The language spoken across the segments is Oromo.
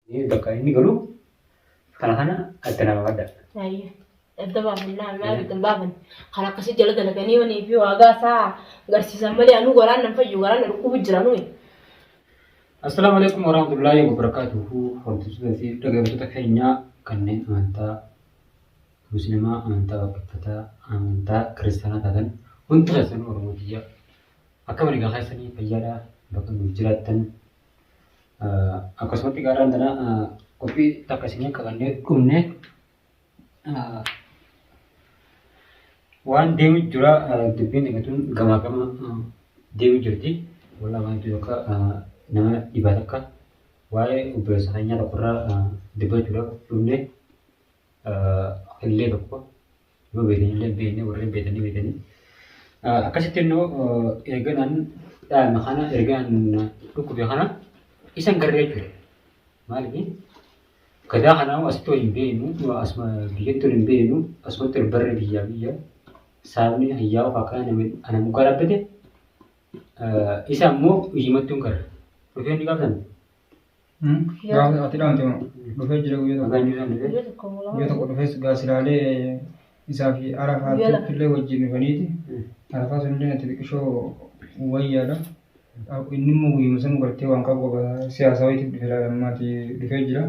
Ini bakal ini galu kana ada nama ada. Iya. Ada bahan nama ada bahan. Karena kasih jalan jalan kan ini nih view agak sah. Garsi sama dia anu goran nampak juga goran aku bicara anu. Assalamualaikum warahmatullahi wabarakatuh. Waktu sudah sih daga kita kayaknya kanne amanta muslima amanta kita amanta kristana tadan untuk asan orang dia. Akka mereka kaisani payada bakal mujratan. Aku seperti garan dana kopi tak kasihnya kanne kumne. Wan dewi jura dipin dengan tu gama dewi jurti wala man tu ka nama ibaratkan wae ubersanya rapora debat jura lumne elle bakko lo bedene bene warre bedene akasitinno erganan makana ergan ku behana isan garre jure malini kada hana asto imbenu wa asma biyeto imbenu asma terbarre biya saabni hayyaa fakkaan ana muka dhabbate isa immoo ijjimattuun kara dhufee ni qabdan gaafa ati dhaamte dhufee jira guyyaa tokko dhufees gaasiraalee isaa fi arafaatti illee wajjin dhufaniiti arafaa sunillee natti xiqqishoo wayyaadha inni immoo guyyuma san gartee waan qabu qaba siyaasaa wayiitiif dhufe laalammaati dhufee jira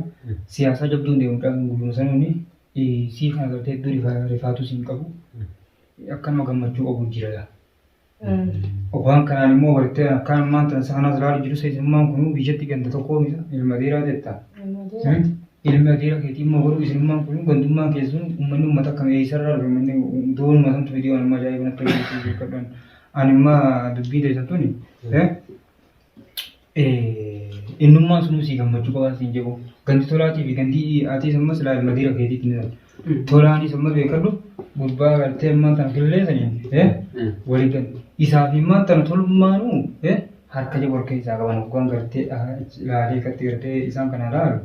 siyaasaa jabduun deemuudhaan guyyuma sanuuni sii kana gartee hedduu rifaatu siin qabu akkanuma gammachuu qabu jira. Waan kanaan immoo walitti akkaan maanta sanas ilaalu jiru seesimmaan kun biyyatti ganda tokko ilma dheeraa jetta. Ilma dheeraa keetii immoo godhu isinummaan kun gandummaan keessuun uummanni uummata akkam eessarraa uummanni doonuma santu fidii waan ajaa'iba natti agarsiisu jechuudha. Ani immoo dubbii ta'e tuni innummaan sunuu sii gammachuu qabaa siin jedhu gandi tolaatii fi gandi aatii sammas ilaa ilma dheeraa keetiitti tolaanii sammas beekadhu gurbaa gartee maanta filleessanii waliin isaa fi maanta tolummaanuu harka jabal keessaa qaban hoggaan gartee ilaalee katti gartee isaan kana ilaalu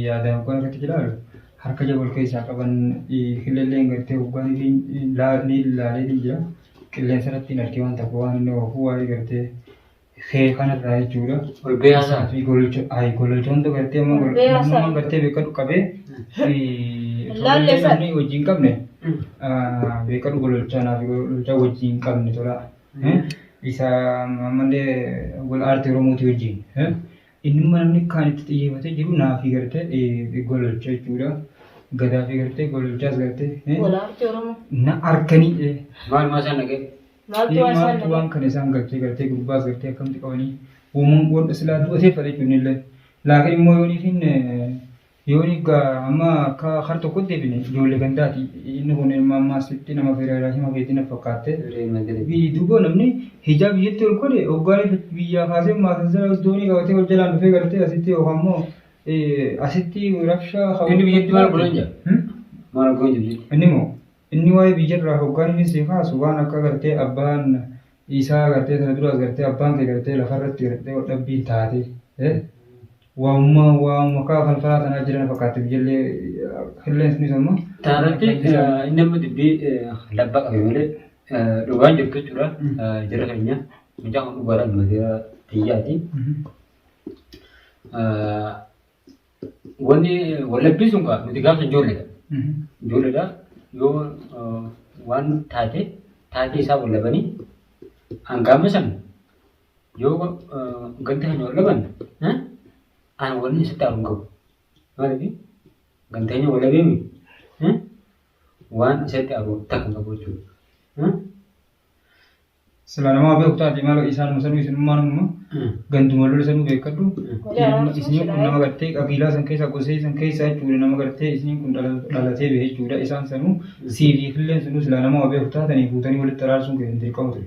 yaadaan hoggaan irratti ilaalu harka jabal keessaa qaban filleelleen gartee hoggaan ni ilaalee jira qilleensa irratti argee waan tokko waan inni ofuu waa'ee gartee fee kanarraa jechuudha. Olbeeyasaa fi gololchoon gartee ammoo gartee beekadhu qabee namni wajjin qabne beekadhu gololchaa fi gololchaa wajjin qabne tola isa ammallee wal aartii oromooti wajjin inni namni kaan itti xiyyeeffatee jiru naafi gartee gololcha jechuudha gadaa fi gartee gololchaas gartee wal aartii oromoo na arkanii maal maasaan dhagee maaltu waan kana isaan gartee gurbaas gartee akkamti qabanii uumamuun qoodha silaa du'ateeffate jechuun illee laakiin immoo yooni amma akka har tokkotti deebine ijoollee gandaati inni kun maasitti nama federaalaasii mafeetti na fakkaatte duuba namni hijaa biyyatti ol godhe hoggaan biyyaa kaasee maasaa doonii qabatee ol jalaan dhufee gartee asitti yookaan immoo asitti rabshaa inni biyyatti maal godhan jira maal godhan jira inni immoo inni waa'ee biyyarraa hoggaan inni si kaasu waan akka gartee abbaan isaa gartee sana duraas gartee abbaan kee gartee lafarratti gartee dhabbiin taate waamuma kaa falfalaa sanaa jiran fakkaate biyyallee qilleensi ni samma. Taarratti inni amma dubbii labbaa qabe malee dhugaan jirtu jechuudha jira keenya mucaa kun dhugaadhaan madeera biyyaati. Wanni wallabbii sun kaa nuti gaafa ijoolleedha. Ijoolleedha yoo waan taatee isaa wallabanii hangaama san yoo ganta keenya wallaban an wani isa taru ngau mari gantanya wala bemi wan isa taru tak ngau chu sila nama be ukta di malo isan musanu isin manum gantu malu sanu be kadu isni kun nama gatte kabila san kaisa gose san kaisa chu nama gatte isni kun dalate be chu da isan sanu CV fillen sanu sila nama be ukta tani butani wal tarar sun ke ndiri kawtu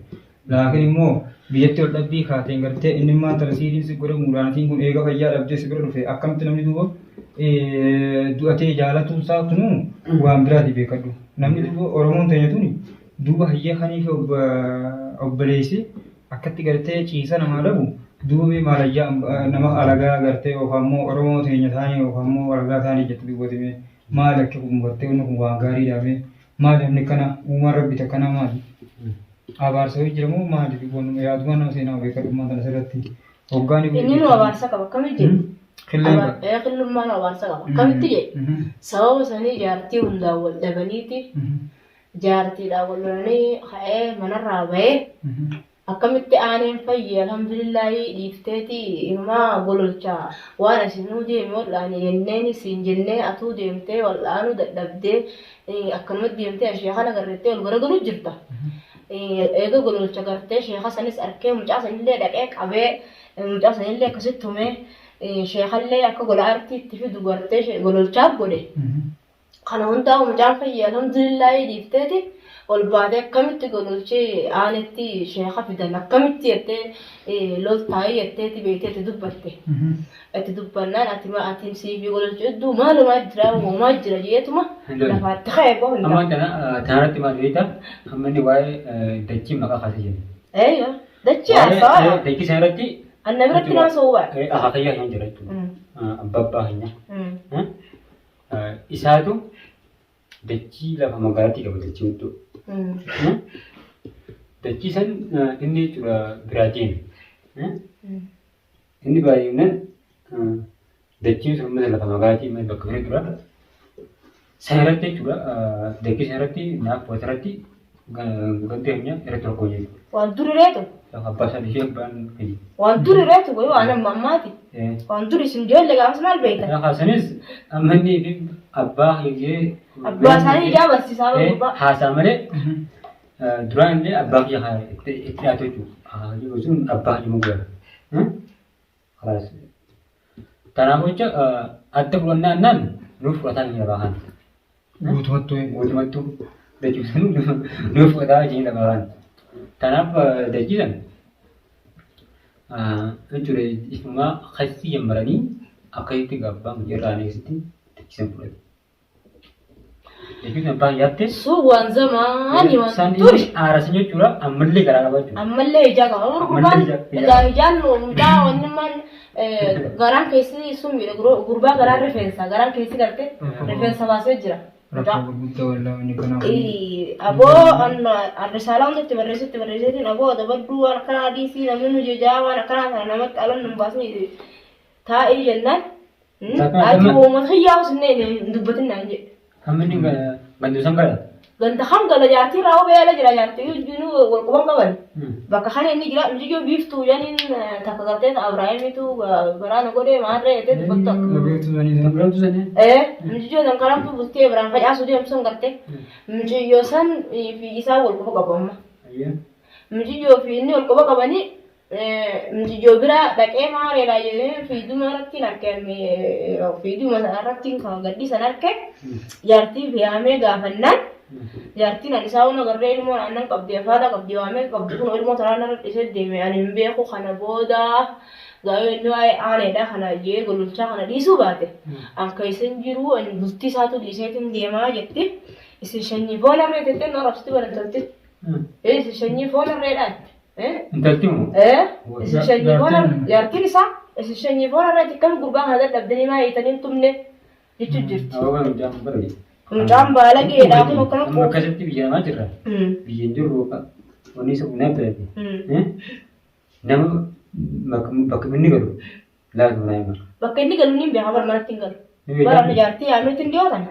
laakiin immoo biyyatti ol dhabbii kaateen gartee inni immoo tarsiidiin si godhe muraantiin kun eega fayyaa dhabdee si bira dhufe akkamitti namni duuba du'atee jaalatuun isaa tunu waan biraati beekadhu namni duuba oromoon ta'e tuni duuba hayyaa kaniif obboleessi akkatti gartee ciisa namaa dhabu duubi maalayyaa nama alagaa gartee yookaan immoo oromoo teenya taanii yookaan immoo alagaa taanii jettu duubatime maal akka kun gartee inni kun waan gaarii dhaabee maal namni kana uumaan rabbi takkana maali abaarsa hojjetamu maali kun yaaduma nama seenaa beekadhummaa kana sirratti hoggaan inni nu abaarsa qaba akkamitti Khilleen qaba. Qillummaan hawaasa qaba. Akkamitti jedhe sababa sanii jaartii hundaan wal dhabaniiti jaartiidhaan wal lolanii ka'ee manarraa bahee akkamitti aaneen fayyee alhamdulillahi dhiifteeti himaa gololchaa waan asinuu deeme wal'aanii jenneen siin jennee atuu deemtee wal'aanuu dadhabdee akkanumatti deemtee sheeka nagarreettee wal garagaluu jirta. Eega gololcha gartee sheeka sanis arkee mucaa sanillee dhaqee qabee mucaa sanillee akkasitti tumee sheekallee akka gola artiitti fidu gartee gololchaaf godhe. Kana hundaa mucaan fayyee alhamdulillahi dhiifteeti. ol baatee akkamitti gololchee aanetti sheeka fidan akkamitti jettee loltaayii jetteeti beekteeti dubbatte. Itti dubbannaan atiin siifii gololchee hedduu maalumaa jira uumamaa jira jeetuma lafaatti ka'ee bahu. Amma kanarratti maal beektaa? Amma inni waa'ee dachii maqaa kaasee jiru. Eeyya dachii haasawa. Dachii sana irratti anna biratti nama soowwaa. Akaakayyaa hin jira jechuudha. Abbabbaa hin isaatu dachii lafa magaalaatti qaba dachii hudduu. Dachii san inni jechuudha biraa deeme. Inni baay'inaan dachiin sun uummata lafa magaalaatti immoo bakka biraa dura. Sana irratti jechuudha dachii sana irratti naaf wata irratti gantee keenya irratti rakkoo jechuudha. Waan durireetu. Lafa abbaa isaa ishee abbaan kennu. Waan durireetu goyuu waan amma ammaati. Waan duri isin ijoollee gaafas maal beektan? Lafa sanis amma inni fi abbaa hiikee abbaa isaanii ijaa barsiisaa gurbaa. Haasaa malee duraan illee abbaa kiyya itti dhiyaatu jechuudha. Sun abbaa himu godhama. Kanaafuu jecha adda fudhannaannaan nuuf fudhataa hin lafaa kana. Guutumattuu dachiisan nuuf fudhataa hin lafaa kana. Kanaaf dachiisan jechuudha ifumaa kasii jammaranii akkasitti gabbaa mucaarraa neessitti dachiisan fudhatu. Dachiisan baay'aatti waan zamaanii waan turi aarasiin jechuudha ammallee garaa qaba jechuudha. Ammallee ijaa qaba. Gurbaan ijaan mucaa wanni man garaan keessi sun miidha gurbaa garaan rifeensa garaan keessi gartee rifeensa baasee jira. Aboo arrisaalaa hundatti barreesseetiin aboo dabadduu waan akkanaa dhiisii namni nu jejaa waan akkanaa kana namatti alan nu baasni taa'ee jennaan ati uummata hiyyaa usinnee dubbatin naan jedhe. Hamni ganduusan gala. Ganda ham gala jaartii raawuu beela jira jaartii iyyuu walquban qaban. Bakka kana inni jira iyyuu biiftuu janiin takka gartee Abrahaamitu garaana godhee maarree jettee dubbatta. Iyyuu san karaamtu bultee biraan facaasuu deemsan gartee. Iyyuu san fi isaa walquba qabamma. Iyyuu fi inni walquba qabanii iyyuu bira dhaqee maareedha jedhee fiiduma irratti harkee fiiduma irratti gaddi san harkee jaartii fi haamee gaafannaan. Jaartiin ani isaa waan agarree ilmoo aannan qabdee faadha qabdee waamee qabdi kun ilmoo tanaan irra dhisee deeme ani hin beeku kana booda gaayoo inni waa'ee aaneedha kana jee gololchaa kana dhiisuu baate akka isin jiru ani bultii isaatu dhiiseetiin deemaa jetti isin shanyii foon harree tettee noo rabsitti barantalti isin shanyii foon harreedhaan intalti moo isin shanyii foon harree jaartiin isaa isin shanyii foon harree tikkami gurbaan haa dadhabdanii maa hiitanii tumne jechuu jirti. Mucaan baala geedhaa kun akkana qabu. Akkasitti biyya namaa jirra. Biyya jirru wanni isa bunaa birate. Nama bakka inni galu laatu naa hima. Bakka inni galu ni beekaa bara manatti hin galu. Bara jaartii yaametti hin dhiyootan.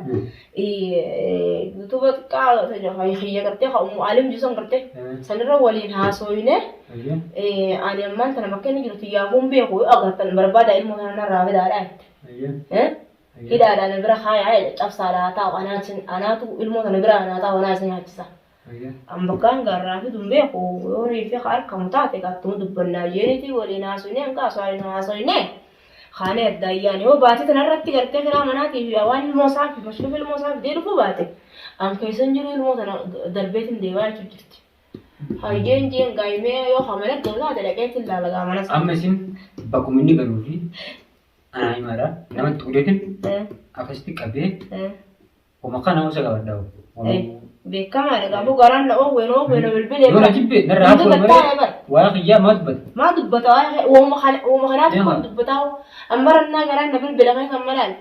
Duuba xiqqaa hiyya gartee mu'aalim jisan gartee sanirra waliin haasooyine ani ammaan tana bakka inni jiru xiyyaafuu beeku agartan barbaada ilmoo kanarraa fidaadhaa jetti. Hidhaadhaan bira haaya cabsaadhaa taa'u anaatu ilmoo kana bira anaa taa'u anaa isa nyaachisa. Bakkaan garraa fi dumbeeku horii fi harkamu taate qaattuu dubbannaa jeeniiti waliin haasofnee hanga haasofnee haala adda ayyaani yoo baate kanarratti gartee firaa manaatii fi waan ilmoo isaa fi mashruuf ilmoo isaa fidee dhufu baate an keessan jiru ilmoo kana darbeetiin deemaa jechuu jirti. Hayyeen jeen gaayimee yoo hamala galaa dalaqeetiin laalagaa manas. Amma isin bakkuma inni galuu fi anaa himaadha namatti tuudeetiin akkasitti qabee oma kana hawasa qabadhaa. Beekamaadha gaafuu garaan na oowween bilbilee. Yoo na jibbe narraa hafuun malee waa xiyyaa maa dubbata. Maa dubbata uuma kanaaf kan dubbataa ammarannaa garaan na bilbila kan malaan.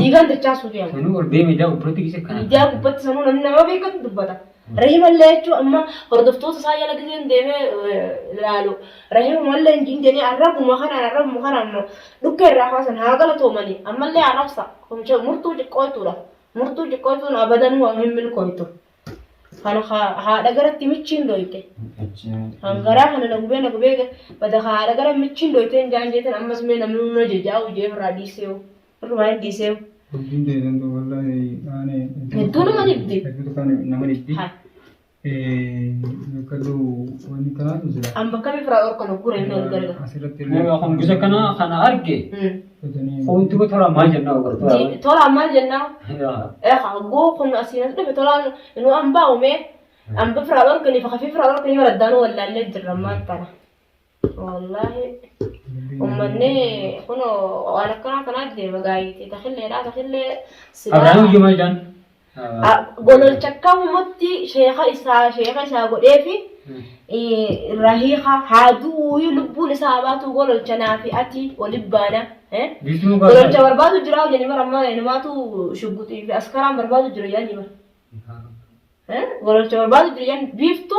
Diigaan dachaa suufiyaa. Sanuu ol bee miidiyaa gubbaatti gisee kana. Miidiyaa gubbaatti sanuu namni nama beekatu dubbata. رحم الله يجوا أما هردفتوس سايا لقيتين ديمه لالو رحم الله إن جيني عرب مخنا أما دكر راحسن هاقلا تومني أما اللي عرفسا هم شو مرتو جكويتو أبدا هو مهم الكويتو خانو هذا قرأت تمشين دويته هنقرأ خنا نقبل بده هذا قرأت مشين دويتين جانجتين أما سمينا منو جاو جيب راديسيو رماين ديسيو Dubbiin deebiin wallahi ani hedduu nama dhibdi. Hedduu kan nama dhibdi. Kallu wanni kanaatu jira. Amma kami firaa orkana gura inni ol garga. Asirratti Nama kun bisa kana arge. Untuk ko thola maal jenna ogar. Tola maal jenna. Go kun asinas dhibe tola inu amba ume amba firaa orkani fa khafi firaa orkani waraddaan walla illee jirra maantana. Wallahi. Ummanni kuno waan akkana deema gaayiti takhillee Abraham Jumal jan. Golol chakka mutti sheekha isaa godheefi rahiqa haaduu lubbuun isaa baatu golol chanaafi ati walibbaana golol cha barbaadu jira jeni maramma namaatu shuggutii fi askaraan barbaadu jira yani golol cha barbaadu jira yani biiftu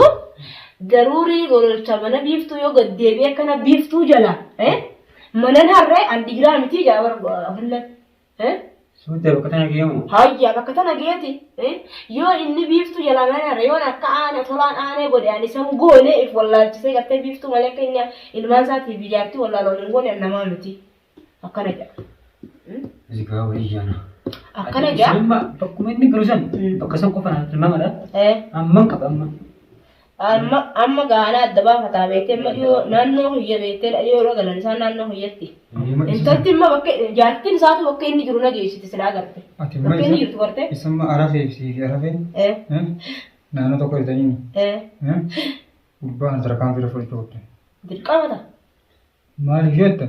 daruuri golol cha mana biiftu yoo gaddeebi'e kana biiftu jala manan harre an digiraa miti jaabar afillee Sudah bakatana kiyamu. Hayya bakatana giyati yoo inni biiftu jala mana harre yoo akka aane tolaan aane godhe ani san goone if wallaalchisee gattee biiftu malee akka inni ilmaan isaatiif ijaarti wallaaloon hin goone namaa miti akkana jedha. Zika wajjana. Akkana jedha. Amma bakkuma inni galusan bakka san qofaan ilmamadha. Amman qaba amma. Amma gaana adda baafataa beektee yoo naannoo hiyya beektee yoo galan isaan naannoo hiyyatti. Intalti immoo bakka jaartiin isaatu bakka inni jiru nageessiti silaa garte. Bakka inni jirtu garte. Isamma arafee fi arafee. Naannoo tokko irratanii. Gurbaan sadarkaan bira fudhachuu dirqamata. Maaliif jetta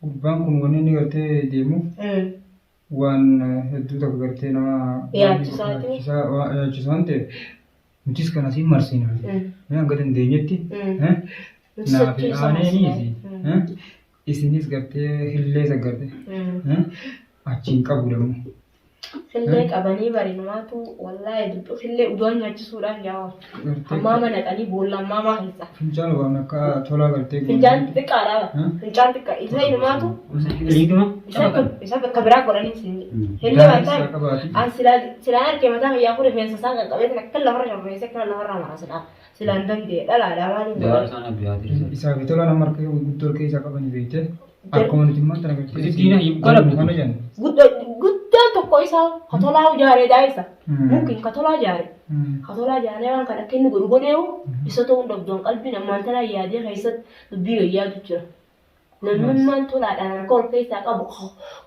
gurbaan kun wanni inni gartee deemu waan hedduu tokko gartee nama yaachisaa waan ta'eef nutis kan asii marsinaa hanga dandeenyetti naaf aaneeniisi isinis gartee hillee saggarte achiin qabu dammoo. Hillee qabanii barinumaatu wallahi dubbii hillee udoon nyaachisuudhaaf yaa'u. Ammaa mana dhanii boolla ammaa maa keessa. Fincaan waan akka tolaa gartee. Fincaan xiqqaadha. Fincaan xiqqaa isa inumaatu. Isa bakka biraa godhanii siin. Hillee waan ta'eef an silaan argee mataa fayyaa fuudhee feensa isaa kan qabeetin akka lafarra shamreessee akka lafarraa marasidha. Silaan dandee dhalaadhaa maaliin godhan. Isaa fi tola nama harka guddoo keessa qabanii beekte. Akkuma nuti immoo tana gartee. Diina hibbala kana jenna. Guddaan tokko isaa katolaa ijaaree daa'isa. Mungkin katolaa ijaare. Katolaa ijaaree waan kana akka inni godhu godheewu isa ta'uun dhabdoon qalbii namaan tanaa yaadee keessatti dubbii gayyaatu jira. Namummaan tolaadhaan harka ol keessaa qabu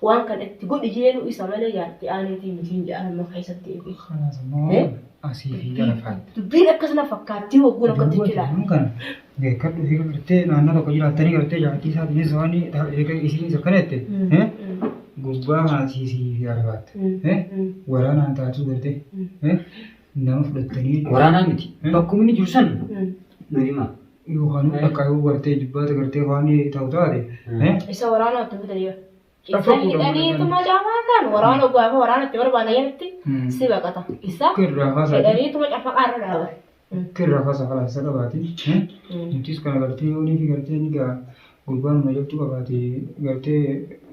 waan kana itti godhi jeenu isa malee yaadde aaneetii mitiin jedhama keessatti eegue. Kanaas immoo asii fi gara faatti. Dubbiin akkasuma fakkaattii waggoon akkatti jira. Kan beekadhu fi gartee naannoo tokko jiraattanii gartee jaartii isaatiinis waan isinis akkana jette gubbaa maasiisii fi arafaatti waraanaan taatu gartee nama fudhattanii waraanaa miti. Bakkuma inni jiru san nutima. Yookaan akka yoo gartee jibbaata gartee waan ta'u taate isa waraanaa itti fudhanii isa hidhanii tuma cafaa kan waraana gaafa waraana itti barbaada jedhatti si baqata isa hidhanii tuma cafaa irra dhaaba. Kirra fasa falasa qabaati. Nutis kana gartee yoonii fi gartee ni gaa gurbaan na jabtu qabaati gartee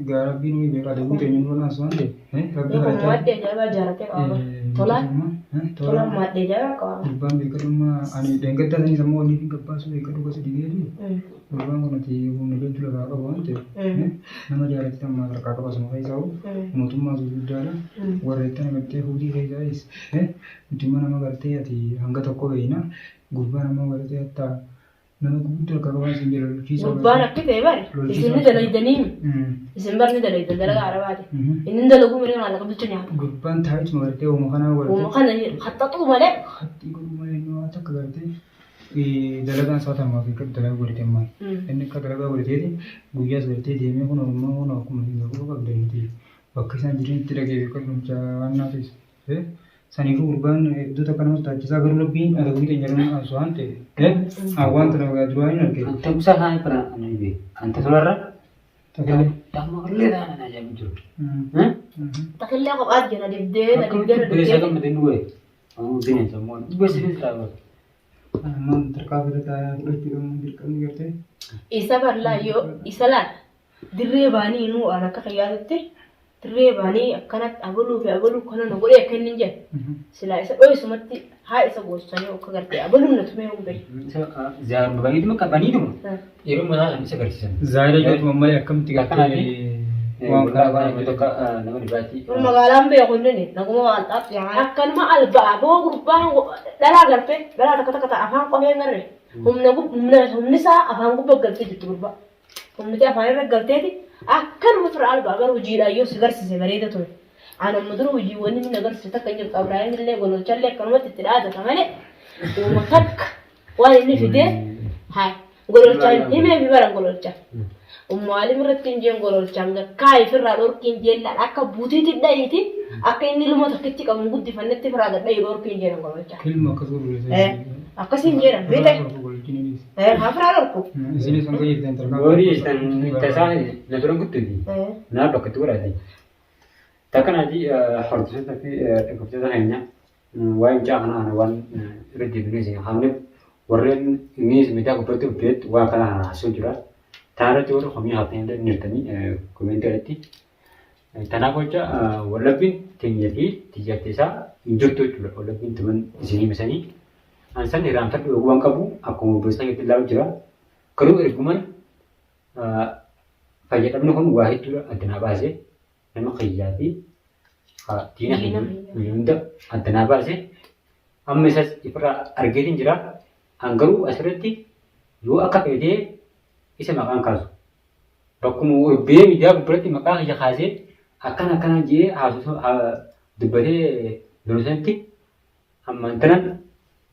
gaarabbii nuyi beekaate guutee min wanaas waan ta'e rabbi kadhachaa. Maaddee jabaa jaaratee qaba. Tolaan maaddee jabaa qaba. Gurbaan beekadhummaa ani deengaddaa sanis ammoo wanni fi gabbaasu beekadhu gosa dhibeetu gurbaan kun ati humna jabdu lafaa qabu waan ta'e nama jaalatti tammaa harkaa qaba suma keessaa mootummaa guddaadha warra itti nagartee hojii keessaayis nuti mana nama gartee ati hanga tokko beeyna gurbaan ammoo gartee hatta nama guddaa akka qabaan isin jala lolchiisa. Gurbaan akka ta'e bari isin ni dalaydanii isin barni dalaydan dalaga arabaati inni dalagu malee maal akka bicha nyaata. Gurbaan taa'ituma gartee uuma kanaa gartee. Uuma kana haxaxuu malee. Haxii godhu malee inni waan takka gartee dalagaan isaa tamaa fi akka dalagaa godhatee ammaa inni akka dalagaa godhateeti guyyaas gartee deemee kun ormaa kun akkuma hin gahu qabdaniiti bakka isaan jiranitti dhagee beekadhumcha waan naafis. Saniifuu gurbaan iddoo takka nama taachisaa garuu rabbiin adawwii keenya jedhamu as waan ta'e hawwaan tana duraa hin argine. Anta kusaa kaan kana ani be anta tolarra Takillee. Dama illee taana ajaa'ibu jiru. Takillee kophaa jira dibdee Beesa gammadee nu wayi. bineensa immoo gosa bineensota Man terkabur ta itu dirqamni gartee. Isa bal'aa yoo isa laal dirree baanii nu aan akka fayyaatutti dirree baanii akkanatti abaluu fi abaluu kana nu godhee akka inni hin jedhe silaa isa dho'isumatti haa isa goosanii akka gartee abaluu na tumee hundee. Zaaruma baay'eetu maqaa baniidhuma yeroo mataa kan isa agarsiisan. Zaayila jedhu ammallee akkamitti gartee waan karaa baay'ee tokko nama dhibaatii. Magaalaan beeku inni naguma waan xaafii akkanuma albaa boo gurbaa dhalaa gartee dhalaa takka takka afaan qofee garre humni isaa afaan gubbaa galtee jirtu gurbaa humni afaan irra galteeti akkanuma fira albaa gara hojiidhaan yoo si garsiise bareeda ture. Ana mudura hojiiwwan inni agarsiise takka hin jirtu Abiraayim illee gololchallee akkanumatti itti dhaadata malee uuma takka waan inni fidee haa gololchaan himee fi baran gololchaa. Ummaaliin irratti hin jeen gololchaan gakkaa ifirraa dhorkiin jeellaan akka buutiitti dhayiiti akka inni ilmoo tokkitti qabu guddifannetti firaa gadhayi dhorkiin jeen gololchaa. Ilma akkasuma akkasiin jedhan beektaa? Haa firaa dhorku. Isinis kan fayyadamtan tarkaa. Boori isaan tasaa na dura gudduuti. Naa bakka itti godhate. Takkanaati hordoftoota fi dhaggeeffattoota keenya waa'ee mucaa kanaa waan irra deebinees hamne warreen innis miidhaa gubbaatti hojjetu waa kana haasoo jira. Taarratti warra komii haasa'anii nirtanii koomeentii irratti. Kanaaf jecha wallabbiin keenya fi xiyyaatti isaa hin jirtu jechuudha. Wallabbiin tuman isinii misanii. Ansan hirraanfadhu waan qabu akkuma gosa itti ilaalu jira. Garuu erguman fayyadamni kun waa hedduudha addanaa baasee nama qiyyaa fi diina hunda addanaa baasee amma isas ifirraa argeetiin jira. Garuu asirratti yoo akka fedhee isa maqaan kaasu. Bakkuma bee miidiyaa gubbaatti maqaa kiyya kaasee akkana jee dubbatee doonsanatti ammaan tanan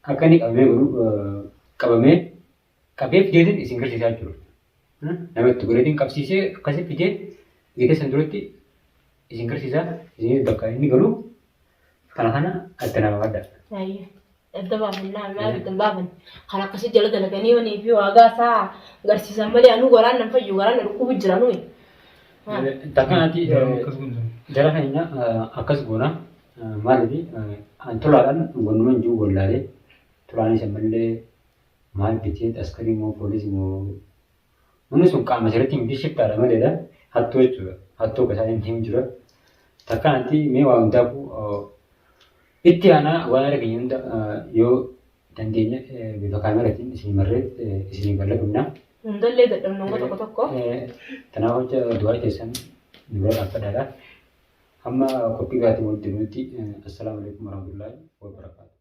akka inni qabamee qabee fideetiin isin garsiisaa jiru. Namatti godhatiin qabsiisee akkasii fidee geete san duratti isin garsiisaa isin bakka inni galu kana addanaa baadha. Adda baafannaa maal adda baafan kan akkasii jala dalaganii wanii fi waagaa isaa garsiisan malee anu goraan nan fayyu goraan na dhukkubu jira nuyi. Takkanaati jara keenya akkas goona maalifi tolaadhaan gonnuman jiru wallaalee tolaan isa malee maal bitee askarii moo poolisii moo Munu sun qaama asirratti hin bishiftaadha maleedha. Hattuu jechuudha. Hattuu gosa hin jira. Takkaanatti mee waa hundaafuu itti aanaa waan arginu hunda yoo dandeenya bifa kaameraatiin isin marree isin bal'adumna. Hundallee dadhabnoo tokko tokko. Kanaaf jecha du'aa keessan dura dhaabbadhaadha. Amma qophii gaatii walitti nuti assalaamu alaikum warahmatullahi wabarakatuh.